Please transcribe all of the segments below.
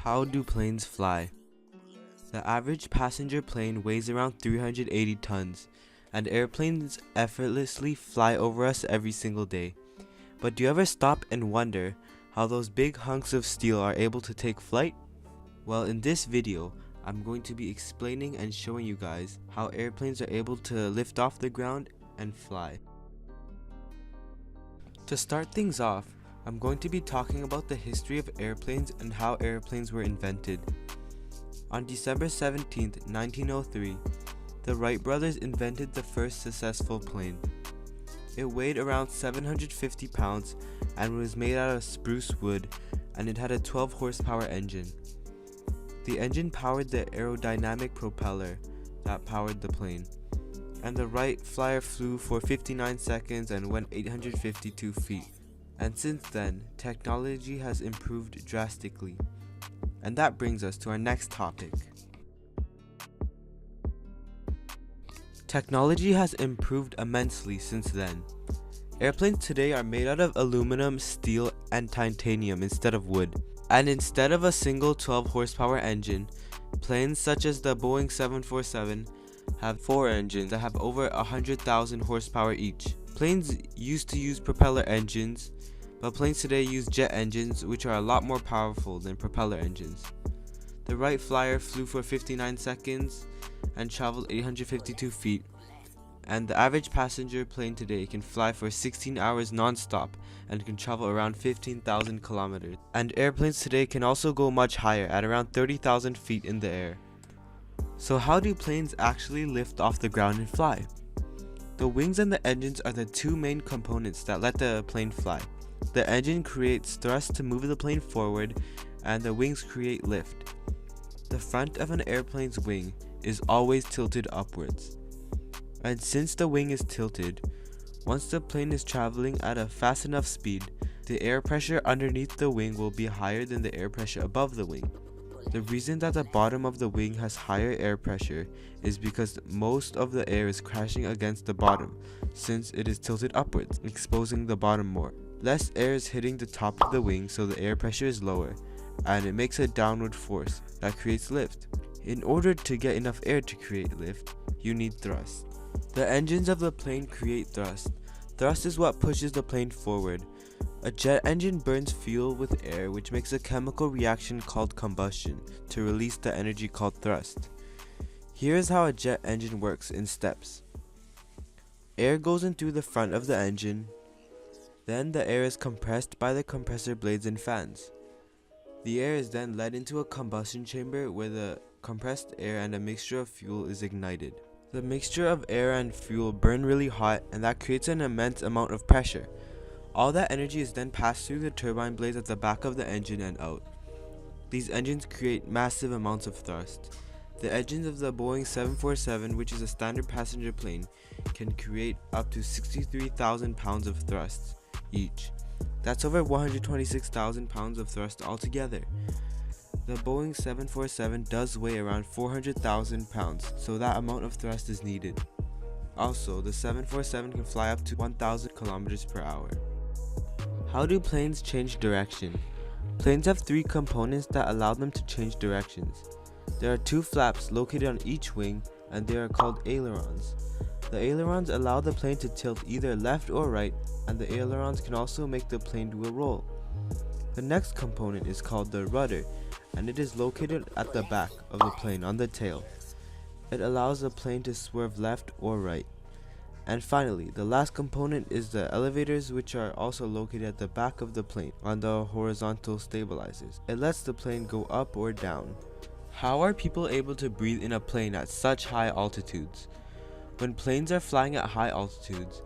How do planes fly? The average passenger plane weighs around 380 tons, and airplanes effortlessly fly over us every single day. But do you ever stop and wonder how those big hunks of steel are able to take flight? Well, in this video, I'm going to be explaining and showing you guys how airplanes are able to lift off the ground and fly. To start things off, I'm going to be talking about the history of airplanes and how airplanes were invented. On December 17, 1903, the Wright brothers invented the first successful plane. It weighed around 750 pounds and was made out of spruce wood, and it had a 12 horsepower engine. The engine powered the aerodynamic propeller that powered the plane, and the Wright Flyer flew for 59 seconds and went 852 feet. And since then, technology has improved drastically. And that brings us to our next topic. Technology has improved immensely since then. Airplanes today are made out of aluminum, steel, and titanium instead of wood. And instead of a single 12 horsepower engine, planes such as the Boeing 747 have 4 engines that have over 100,000 horsepower each. Planes used to use propeller engines, but planes today use jet engines, which are a lot more powerful than propeller engines. The Wright Flyer flew for 59 seconds and traveled 852 feet, and the average passenger plane today can fly for 16 hours non-stop and can travel around 15,000 kilometers. And airplanes today can also go much higher at around 30,000 feet in the air. So how do planes actually lift off the ground and fly? The wings and the engines are the two main components that let the plane fly. The engine creates thrust to move the plane forward, and the wings create lift. The front of an airplane's wing is always tilted upwards. And since the wing is tilted, once the plane is traveling at a fast enough speed, the air pressure underneath the wing will be higher than the air pressure above the wing. The reason that the bottom of the wing has higher air pressure is because most of the air is crashing against the bottom, since it is tilted upwards, exposing the bottom more. Less air is hitting the top of the wing, so the air pressure is lower, and it makes a downward force that creates lift. In order to get enough air to create lift, you need thrust. The engines of the plane create thrust. Thrust is what pushes the plane forward. A jet engine burns fuel with air, which makes a chemical reaction called combustion to release the energy called thrust. Here is how a jet engine works in steps. Air goes in through the front of the engine. Then the air is compressed by the compressor blades and fans. The air is then led into a combustion chamber where the compressed air and a mixture of fuel is ignited. The mixture of air and fuel burn really hot, and that creates an immense amount of pressure. All that energy is then passed through the turbine blades at the back of the engine and out. These engines create massive amounts of thrust. The engines of the Boeing 747, which is a standard passenger plane, can create up to 63,000 pounds of thrust each. That's over 126,000 pounds of thrust altogether. The Boeing 747 does weigh around 400,000 pounds, so that amount of thrust is needed. Also, the 747 can fly up to 1,000 kilometers per hour. How do planes change direction? Planes have 3 components that allow them to change directions. There are 2 flaps located on each wing, and they are called ailerons. The ailerons allow the plane to tilt either left or right, and the ailerons can also make the plane do a roll. The next component is called the rudder, and it is located at the back of the plane on the tail. It allows the plane to swerve left or right. And finally, the last component is the elevators, which are also located at the back of the plane on the horizontal stabilizers. It lets the plane go up or down. How are people able to breathe in a plane at such high altitudes? When planes are flying at high altitudes,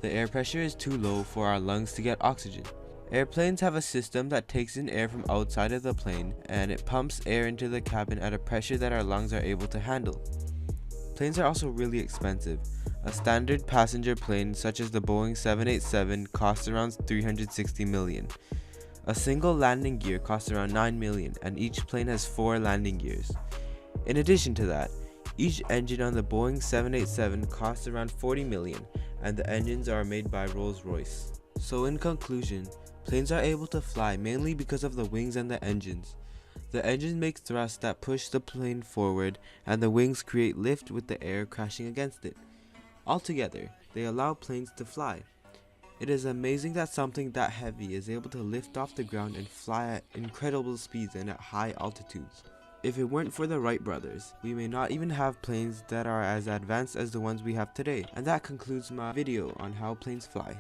the air pressure is too low for our lungs to get oxygen. Airplanes have a system that takes in air from outside of the plane, and it pumps air into the cabin at a pressure that our lungs are able to handle. Planes are also really expensive. A standard passenger plane such as the Boeing 787 costs around $360 million. A single landing gear costs around $9 million, and each plane has 4 landing gears. In addition to that, each engine on the Boeing 787 costs around $40 million, and the engines are made by Rolls-Royce. So in conclusion, planes are able to fly mainly because of the wings and the engines. The engines make thrusts that push the plane forward, and the wings create lift with the air crashing against it. Altogether, they allow planes to fly. It is amazing that something that heavy is able to lift off the ground and fly at incredible speeds and at high altitudes. If it weren't for the Wright brothers, we may not even have planes that are as advanced as the ones we have today. And that concludes my video on how planes fly.